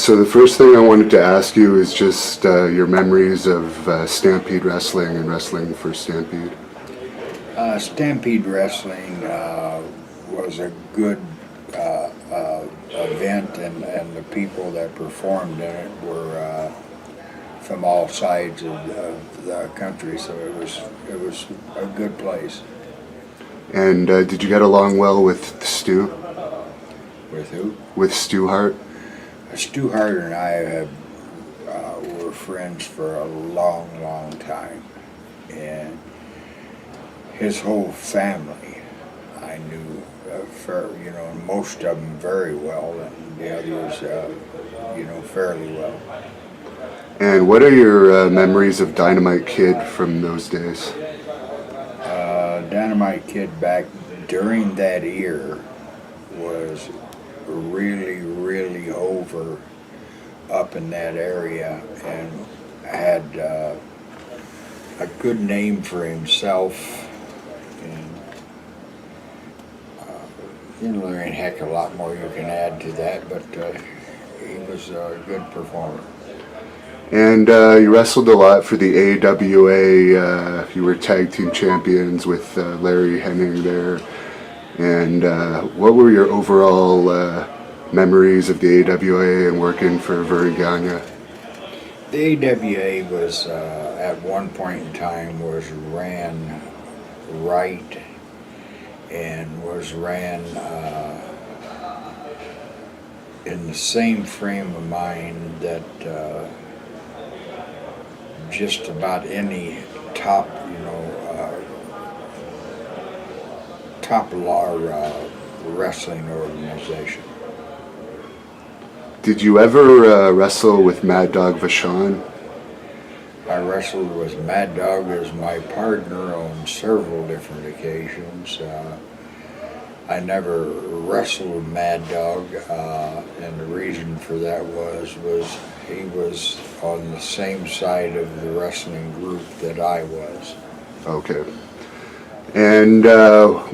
So the first thing I wanted to ask you is just your memories of Stampede Wrestling and wrestling for Stampede. Stampede Wrestling was a good event, and the people that performed in it were from all sides of the country, so it was a good place. And did you get along well with Stu? With who? With Stu Hart? Stu Hart and I were friends for a long, long time, and his whole family I knew, most of them very well, and the others, fairly well. And what are your memories of Dynamite Kid from those days? Dynamite Kid back during that year was really, really over up in that area, and had a good name for himself. And there ain't a heck of a lot more you can add to that, but he was a good performer. And you wrestled a lot for the AWA. You were tag team champions with Larry Hennig there. And what were your overall memories of the AWA and working for Vern Gagne? The AWA was, at one point in time, was ran right, and was ran in the same frame of mind that just about any top wrestling organization. Did you ever wrestle with Mad Dog Vachon? I wrestled with Mad Dog as my partner on several different occasions. I never wrestled Mad Dog, and the reason for that was he was on the same side of the wrestling group that I was. Okay. And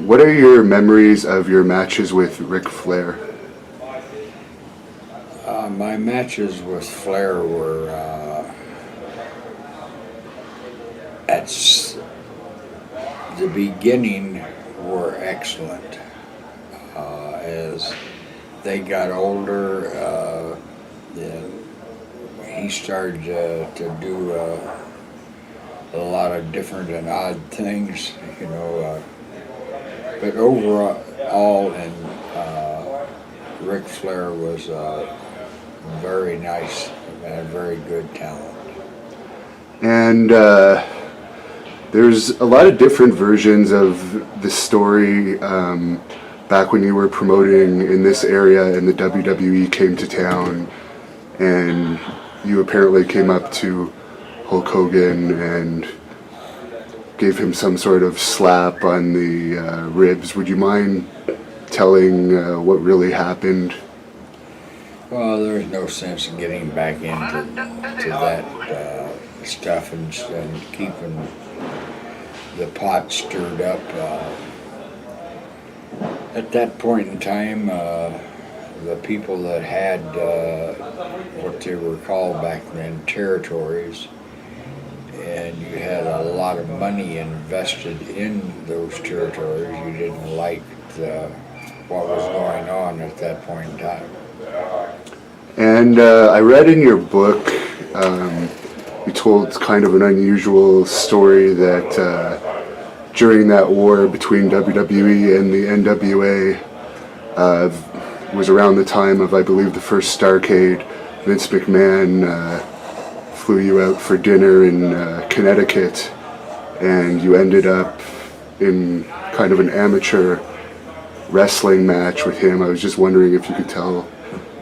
what are your memories of your matches with Ric Flair? My matches with Flair were at the beginning were excellent. As they got older, he started to do a lot of different and odd things, but overall, Ric Flair was very nice and a very good talent. And there's a lot of different versions of the story. Back when you were promoting in this area and the WWE came to town, and you apparently came up to Hulk Hogan and gave him some sort of slap on the ribs. Would you mind telling what really happened? Well, there's no sense in getting back into that stuff and keeping the pot stirred up. At that point in time, the people that had what they were called back then territories, and you had a lot of money invested in those territories, you didn't like what was going on at that point in time. And I read in your book, you told kind of an unusual story that during that war between WWE and the NWA, was around the time of, I believe, the first Starrcade. Vince McMahon flew you out for dinner in Connecticut, and you ended up in kind of an amateur wrestling match with him. I was just wondering if you could tell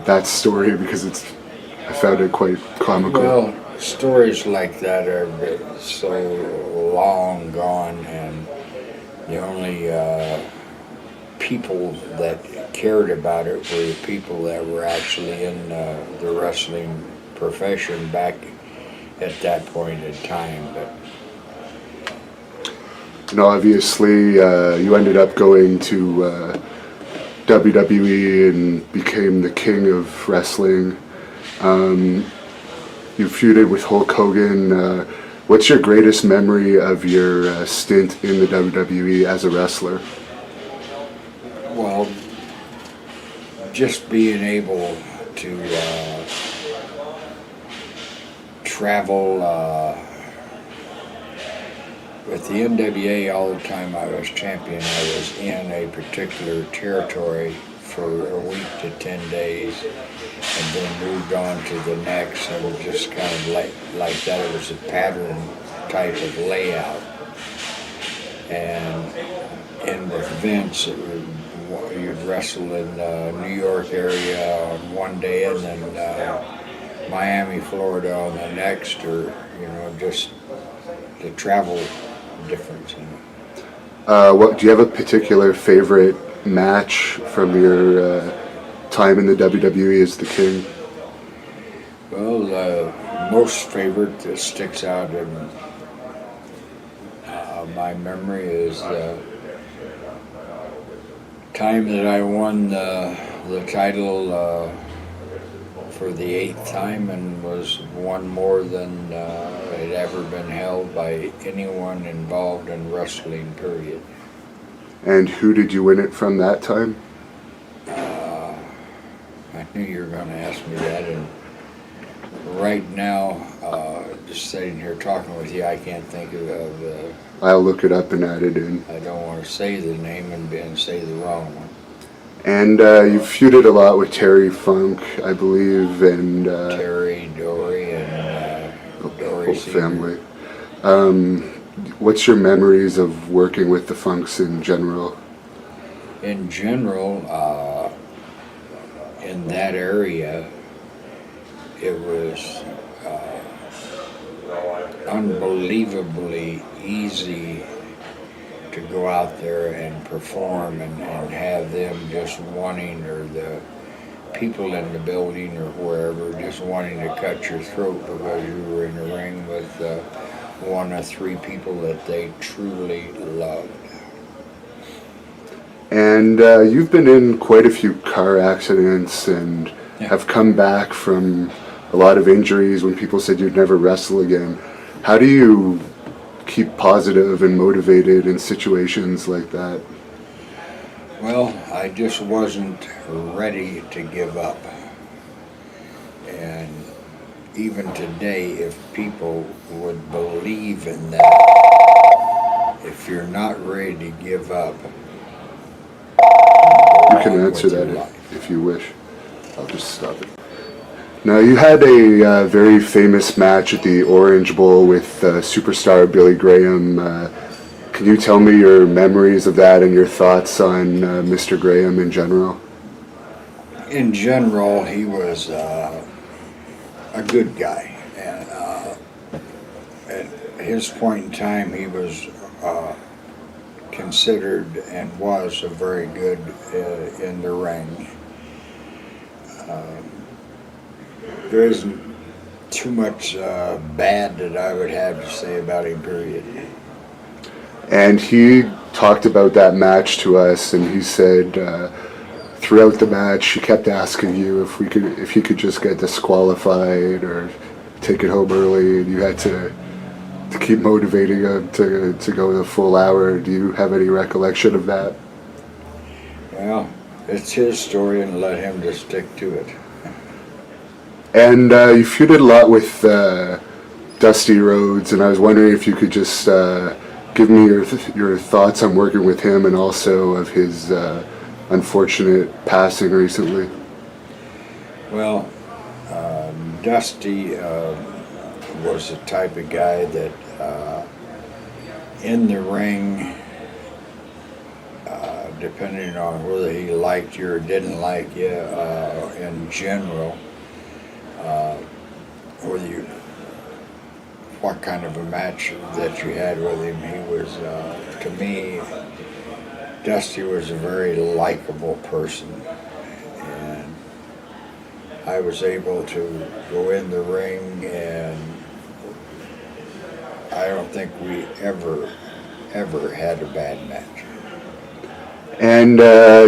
that story, because I found it quite comical. Well, stories like that are so long gone, and the only people that cared about it were the people that were actually in the wrestling profession back at that point in time. But and obviously, you ended up going to WWE and became the king of wrestling. You feuded with Hulk Hogan. What's your greatest memory of your stint in the WWE as a wrestler? Well, just being able to travel with the NWA all the time I was champion. I was in a particular territory for a week to 10 days and then moved on to the next, and it was just kind of like that. It was a pattern type of layout. And in with Vince, you'd wrestle in the New York area on one day and then Miami, Florida on the next, or, just the travel difference in it. What do you have a particular favorite match from your time in the WWE as the King? Well, the most favorite that sticks out in my memory is the time that I won the title for the 8th time, and was one more than had ever been held by anyone involved in wrestling, period. And who did you win it from that time? I knew you were going to ask me that, and right now, just sitting here talking with you, I can't think of I'll look it up and add it in. I don't want to say the name and say the wrong one. And you've feuded a lot with Terry Funk, I believe, and Terry, Dory, and Dory whole Senior. family. What's your memories of working with the Funks in general? In general, in that area, it was unbelievably easy to go out there and perform and have them just wanting, or the people in the building or wherever, just wanting to cut your throat because you were in the ring with one of 3 people that they truly loved. And you've been in quite a few car accidents and have come back from a lot of injuries when people said you'd never wrestle again. How do you keep positive and motivated in situations like that? Well, I just wasn't ready to give up. And even today, if people would believe in that, if you're not ready to give up, You can answer that if you wish. I'll just stop it. Now, you had a very famous match at the Orange Bowl with superstar Billy Graham. Can you tell me your memories of that and your thoughts on Mr. Graham in general? In general, he was a good guy. And at his point in time, he was considered and was a very good in the ring. There isn't too much bad that I would have to say about him, period. And he talked about that match to us, and he said throughout the match he kept asking you if he could just get disqualified or take it home early, and you had to keep motivating him to go the full hour. Do you have any recollection of that? Well, it's his story, and let him just stick to it. And you feuded a lot with Dusty Rhodes, and I was wondering if you could just give me your thoughts on working with him and also of his unfortunate passing recently. Well, Dusty was the type of guy that in the ring, depending on whether he liked you or didn't like you, in general, what kind of a match that you had with him, he was, to me, Dusty was a very likable person, and I was able to go in the ring, and I don't think we ever had a bad match. And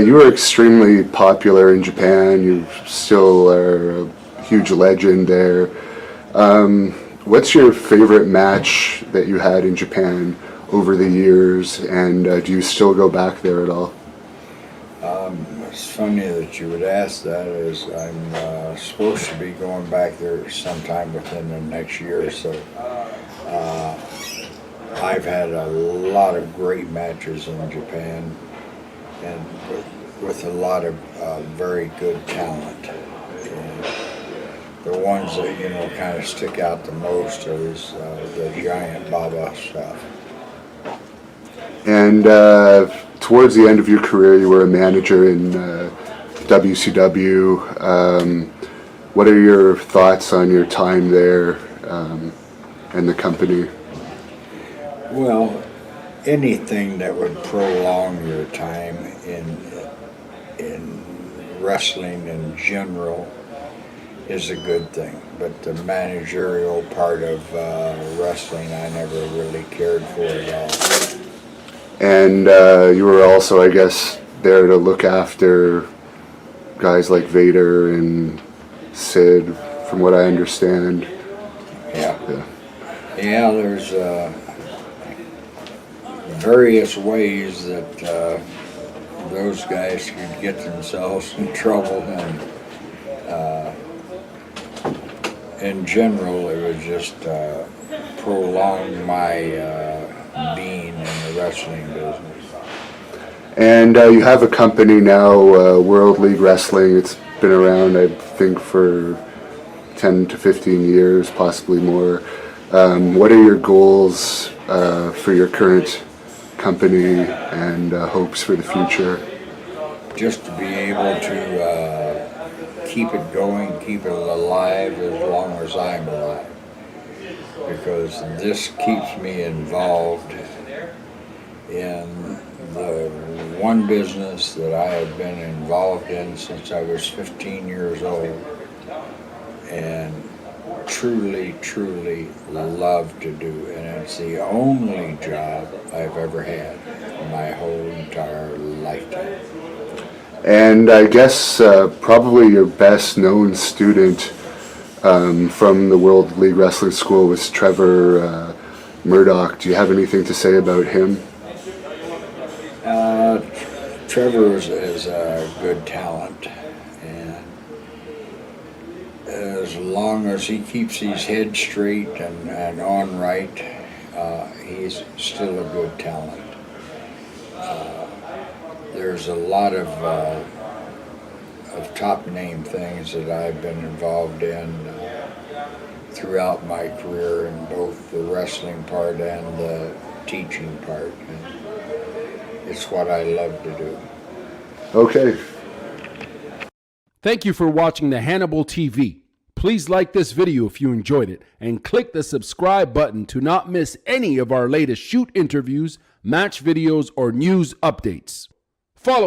you were extremely popular in Japan. You still are a huge legend there. What's your favorite match that you had in Japan over the years, and do you still go back there at all? It's funny that you would ask that, as I'm supposed to be going back there sometime within the next year or so. I've had a lot of great matches in Japan, and with a lot of very good talent. And the ones that, you know, kind of stick out the most is the Giant Baba stuff. And towards the end of your career, you were a manager in WCW. What are your thoughts on your time there and the company? Well, anything that would prolong your time in wrestling in general is a good thing. But the managerial part of wrestling, I never really cared for at all. And you were also, I guess, there to look after guys like Vader and Sid, from what I understand. Yeah, there's various ways that those guys could get themselves in trouble, and in general, it would just prolong my being in the wrestling business. And you have a company now, World League Wrestling. It's been around, I think, for 10 to 15 years, possibly more. What are your goals for your current company and hopes for the future? Just to be able to keep it going, keep it alive as long as I'm alive. Because this keeps me involved in the one business that I have been involved in since I was 15 years old, and truly, truly love to do. And it's the only job I've ever had in my whole entire lifetime. And I guess probably your best known student from the World League Wrestling School was Trevor Murdoch. Do you have anything to say about him? Trevor is a good talent, and as long as he keeps his head straight and on right, he's still a good talent. There's a lot of top name things that I've been involved in throughout my career, in both the wrestling part and the teaching part. And it's what I love to do. Okay. Thank you for watching the Hannibal TV. Please like this video if you enjoyed it, and click the subscribe button to not miss any of our latest shoot interviews, match videos, or news updates. Follow